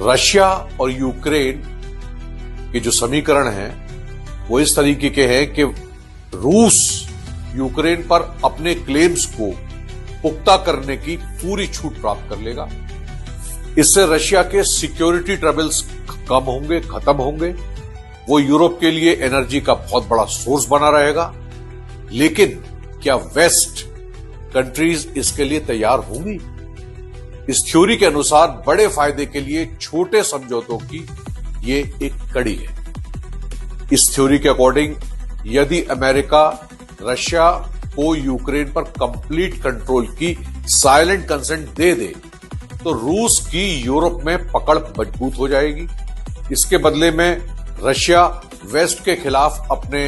Russia और Ukraine के जो समीकरण हैं वो इस तरीके के हैं कि रूस यूक्रेन पर अपने क्लेम्स को पुख्ता करने की पूरी छूट प्राप्त कर लेगा। इससे रशिया के सिक्योरिटी ट्रबल्स कम होंगे, खत्म होंगे। वो यूरोप के लिए एनर्जी का बहुत बड़ा सोर्स बना रहेगा। लेकिन क्या वेस्ट कंट्रीज इसके लिए तैयार होंगी? इस थ्योरी के अनुसार बड़े फायदे के लिए छोटे समझौतों की ये एक कड़ी है। इस थ्योरी के अकॉर्डिंग यदि अमेरिका रशिया को यूक्रेन पर कंप्लीट कंट्रोल की साइलेंट कंसेंट दे दे तो रूस की यूरोप में पकड़ मजबूत हो जाएगी। इसके बदले में रशिया वेस्ट के खिलाफ अपने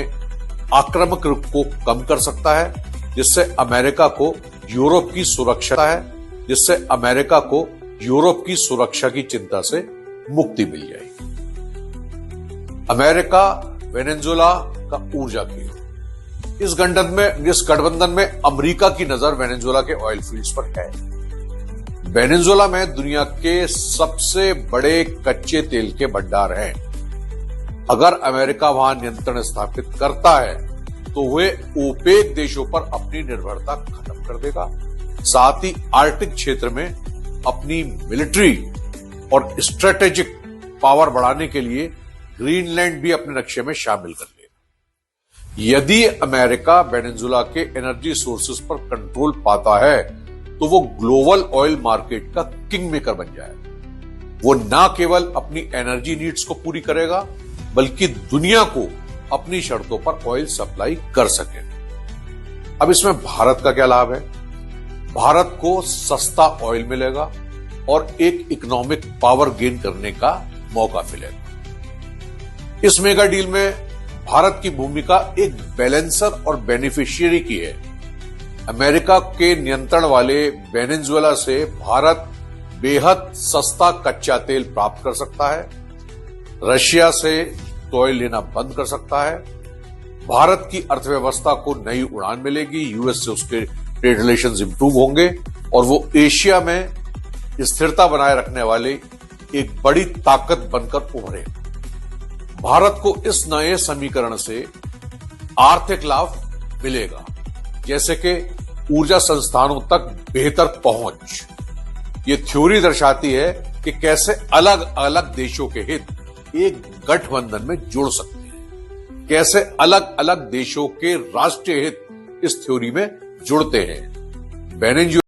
आक्रामक रुख को कम कर सकता है, जिससे अमेरिका को यूरोप की सुरक्षा की चिंता से मुक्ति मिल जाएगी। अमेरिका वेनेजुएला का ऊर्जा केंद्र, इस गठबंधन में अमेरिका की नजर वेनेजुएला के ऑयल फील्ड्स पर है। वेनेजुएला में दुनिया के सबसे बड़े कच्चे तेल के भंडार हैं। अगर अमेरिका वहां नियंत्रण स्थापित करता है तो वह ओपेक देशों पर अपनी निर्भरता खत्म कर देगा। साथ ही आर्कटिक क्षेत्र में अपनी मिलिट्री और स्ट्रेटेजिक पावर बढ़ाने के लिए ग्रीनलैंड भी अपने नक्शे में शामिल कर लेगा। यदि अमेरिका वेनेजुएला के एनर्जी सोर्सेज पर कंट्रोल पाता है तो वो ग्लोबल ऑयल मार्केट का किंग मेकर बन जाएगा। वो न केवल अपनी एनर्जी नीड्स को पूरी करेगा बल्कि दुनिया को अपनी शर्तों पर ऑयल सप्लाई कर सके। अब इसमें भारत का क्या लाभ है? भारत को सस्ता ऑयल मिलेगा और एक इकोनॉमिक पावर गेन करने का मौका मिलेगा। इस मेगा डील में भारत की भूमिका एक बैलेंसर और बेनिफिशियरी की है। अमेरिका के नियंत्रण वाले वेनेजुएला से भारत बेहद सस्ता कच्चा तेल प्राप्त कर सकता है, रशिया से ऑयल लेना बंद कर सकता है, भारत की अर्थव्यवस्था को नई उड़ान मिलेगी, यूएस से उसके ट्रेड रिलेशंस इंप्रूव होंगे और वो एशिया में स्थिरता बनाए रखने वाले एक बड़ी ताकत बनकर उभरे। भारत को इस नए समीकरण से आर्थिक लाभ मिलेगा, जैसे कि ऊर्जा संस्थानों तक बेहतर पहुंच। ये थ्योरी दर्शाती है कि कैसे अलग अलग देशों के हित एक गठबंधन में जुड़ सकते हैं, कैसे अलग अलग देशों के राष्ट्रीय हित इस थ्योरी में जुड़ते हैं।